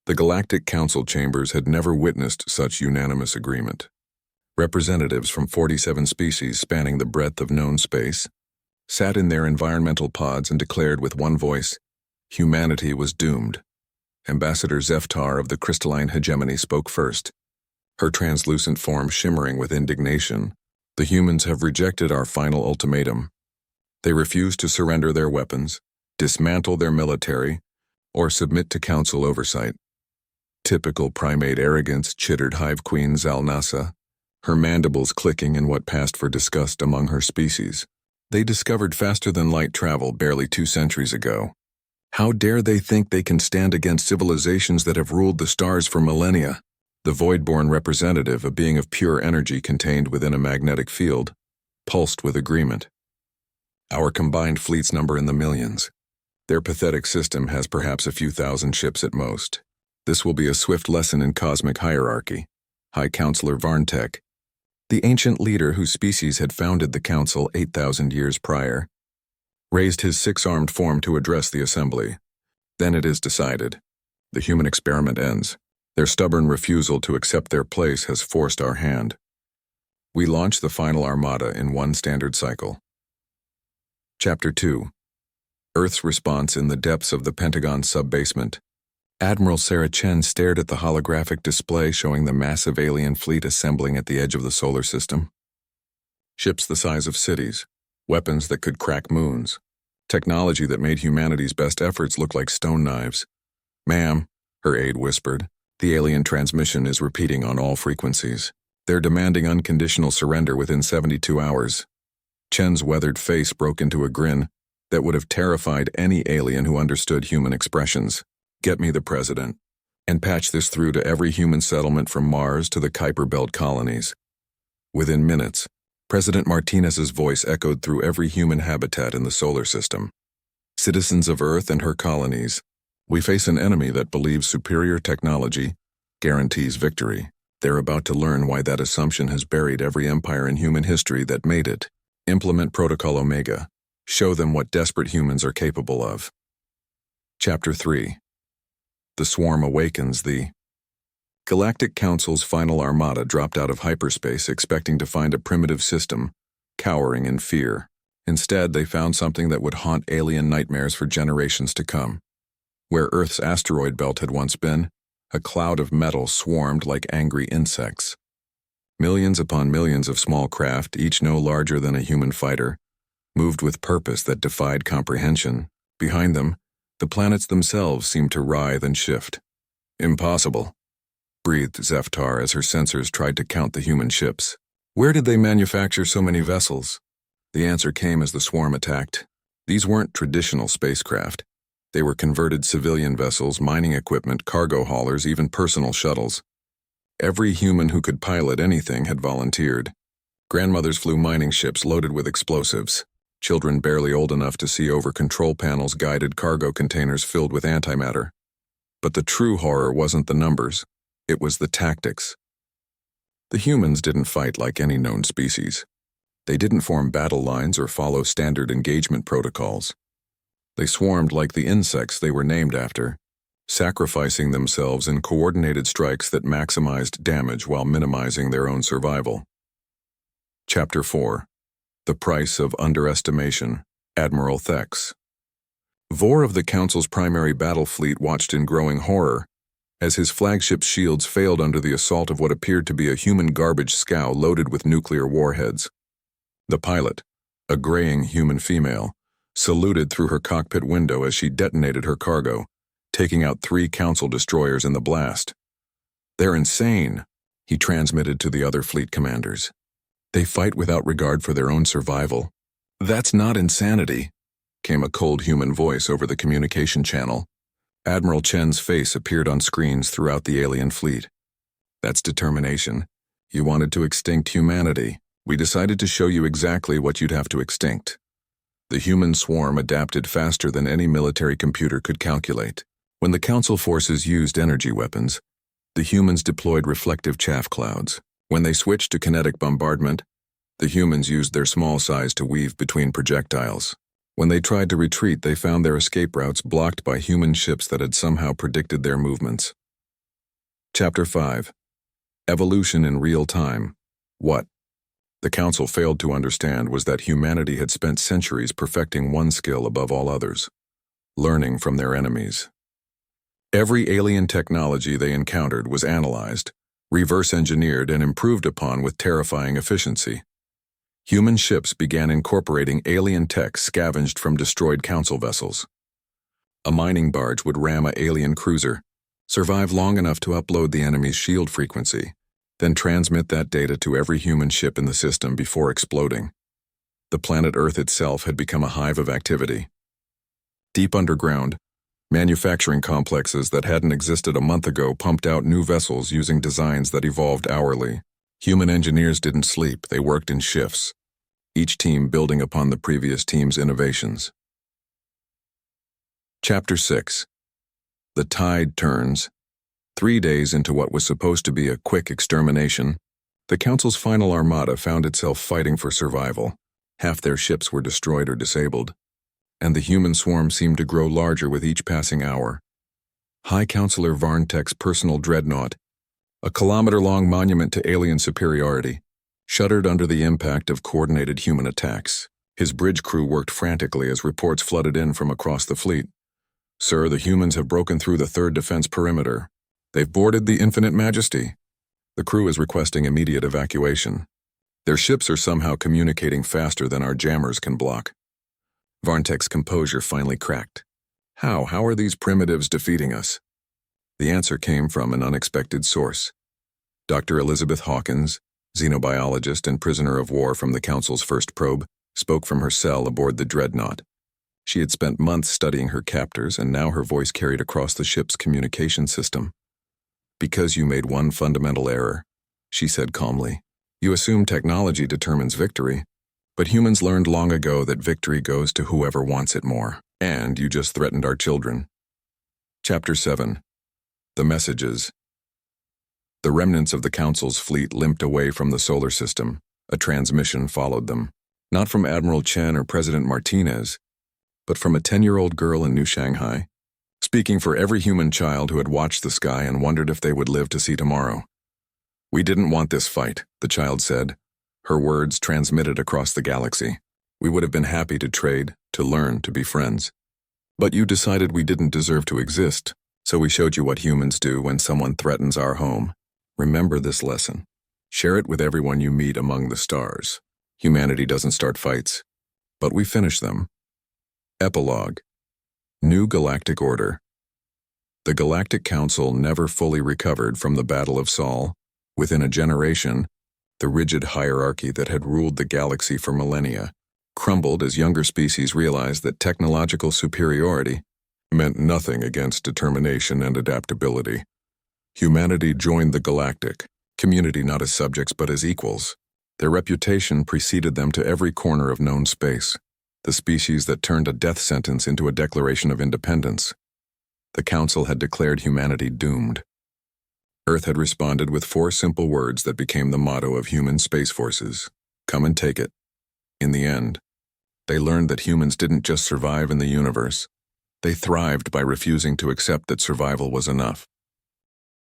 The Galactic Council chambers had never witnessed such unanimous agreement. Representatives from 47 species spanning the breadth of known space sat in their environmental pods and declared with one voice, humanity was doomed. Ambassador Zeftar of the crystalline hegemony spoke first, her translucent form shimmering with indignation. The humans have rejected our final ultimatum. They refuse to surrender their weapons, dismantle their military, or submit to council oversight. Typical primate arrogance, chittered Hive Queen Zalnasa, her mandibles clicking in what passed for disgust among her species. They discovered faster-than-light travel barely 2 centuries ago. How dare they think they can stand against civilizations that have ruled the stars for millennia? The void-born representative, a being of pure energy contained within a magnetic field, pulsed with agreement. Our combined fleets number in the millions. Their pathetic system has perhaps a few thousand ships at most. This will be a swift lesson in cosmic hierarchy. High Counselor Varntek, the ancient leader whose species had founded the Council 8,000 years prior, raised his 6-armed form to address the assembly. Then it is decided. The human experiment ends. Their stubborn refusal to accept their place has forced our hand. We launch the final armada in one standard cycle. Chapter 2. Earth's response in the depths of the Pentagon's sub-basement. Admiral Sarah Chen stared at the holographic display showing the massive alien fleet assembling at the edge of the solar system. Ships the size of cities, weapons that could crack moons, technology that made humanity's best efforts look like stone knives. "Ma'am," her aide whispered, "the alien transmission is repeating on all frequencies. They're demanding unconditional surrender within 72 hours. Chen's weathered face broke into a grin that would have terrified any alien who understood human expressions. "Get me the president, and patch this through to every human settlement from Mars to the Kuiper Belt colonies." Within minutes, President Martinez's voice echoed through every human habitat in the solar system. "Citizens of Earth and her colonies, we face an enemy that believes superior technology guarantees victory. They're about to learn why that assumption has buried every empire in human history that made it. Implement Protocol Omega. Show them what desperate humans are capable of." Chapter 3. The swarm awakens. The Galactic Council's final armada dropped out of hyperspace expecting to find a primitive system, cowering in fear. Instead, they found something that would haunt alien nightmares for generations to come. Where Earth's asteroid belt had once been, a cloud of metal swarmed like angry insects. Millions upon millions of small craft, each no larger than a human fighter, moved with purpose that defied comprehension. Behind them, the planets themselves seemed to writhe and shift. "Impossible," breathed Zeftar as her sensors tried to count the human ships. "Where did they manufacture so many vessels?" The answer came as the swarm attacked. These weren't traditional spacecraft. They were converted civilian vessels, mining equipment, cargo haulers, even personal shuttles. Every human who could pilot anything had volunteered. Grandmothers flew mining ships loaded with explosives. Children barely old enough to see over control panels guided cargo containers filled with antimatter. But the true horror wasn't the numbers, it was the tactics. The humans didn't fight like any known species. They didn't form battle lines or follow standard engagement protocols. They swarmed like the insects they were named after, sacrificing themselves in coordinated strikes that maximized damage while minimizing their own survival. Chapter 4. The Price of Underestimation. Admiral Thex. Vor of the Council's primary battle fleet watched in growing horror as his flagship's shields failed under the assault of what appeared to be a human garbage scow loaded with nuclear warheads. The pilot, a graying human female, saluted through her cockpit window as she detonated her cargo, taking out 3 Council destroyers in the blast. "They're insane," he transmitted to the other fleet commanders. "They fight without regard for their own survival." "That's not insanity," came a cold human voice over the communication channel. Admiral Chen's face appeared on screens throughout the alien fleet. "That's determination. You wanted to extinct humanity. We decided to show you exactly what you'd have to extinct." The human swarm adapted faster than any military computer could calculate. When the Council forces used energy weapons, the humans deployed reflective chaff clouds. When they switched to kinetic bombardment, the humans used their small size to weave between projectiles. When they tried to retreat, they found their escape routes blocked by human ships that had somehow predicted their movements. Chapter 5. Evolution in Real Time. What the Council failed to understand was that humanity had spent centuries perfecting one skill above all others: learning from their enemies. Every alien technology they encountered was analyzed, reverse-engineered, and improved upon with terrifying efficiency. Human ships began incorporating alien tech scavenged from destroyed Council vessels. A mining barge would ram an alien cruiser, survive long enough to upload the enemy's shield frequency, then transmit that data to every human ship in the system before exploding. The planet Earth itself had become a hive of activity. Deep underground, manufacturing complexes that hadn't existed a month ago pumped out new vessels using designs that evolved hourly. Human engineers didn't sleep, they worked in shifts, each team building upon the previous team's innovations. Chapter 6. The tide turns. 3 days into what was supposed to be a quick extermination, the Council's final armada found itself fighting for survival. Half their ships were destroyed or disabled, and the human swarm seemed to grow larger with each passing hour. High Counselor Varntek's personal dreadnought, a kilometer-long monument to alien superiority, shuddered under the impact of coordinated human attacks. His bridge crew worked frantically as reports flooded in from across the fleet. "Sir, the humans have broken through the third defense perimeter. They've boarded the Infinite Majesty. The crew is requesting immediate evacuation. Their ships are somehow communicating faster than our jammers can block." Varntek's composure finally cracked. How are these primitives defeating us? The answer came from an unexpected source. Dr. Elizabeth Hawkins, xenobiologist and prisoner of war from the Council's first probe, spoke from her cell aboard the dreadnought. She had spent months studying her captors, and now her voice carried across the ship's communication system. "Because you made one fundamental error," she said calmly. "You assume technology determines victory, but humans learned long ago that victory goes to whoever wants it more, and you just threatened our children." Chapter 7. The Messages. The remnants of the Council's fleet limped away from the solar system. A transmission followed them, not from Admiral Chen or President Martinez, but from a 10-year-old girl in New Shanghai, speaking for every human child who had watched the sky and wondered if they would live to see tomorrow. "We didn't want this fight," the child said, her words transmitted across the galaxy. "We would have been happy to trade, to learn, to be friends. But you decided we didn't deserve to exist, so we showed you what humans do when someone threatens our home. Remember this lesson. Share it with everyone you meet among the stars. Humanity doesn't start fights, but we finish them." Epilogue. New Galactic Order. The Galactic Council never fully recovered from the Battle of Sol. Within a generation, the rigid hierarchy that had ruled the galaxy for millennia crumbled as younger species realized that technological superiority meant nothing against determination and adaptability. Humanity joined the galactic community not as subjects but as equals. Their reputation preceded them to every corner of known space, the species that turned a death sentence into a declaration of independence. The Council had declared humanity doomed. Earth had responded with 4 simple words that became the motto of human space forces: "Come and take it." In the end, they learned that humans didn't just survive in the universe. They thrived by refusing to accept that survival was enough.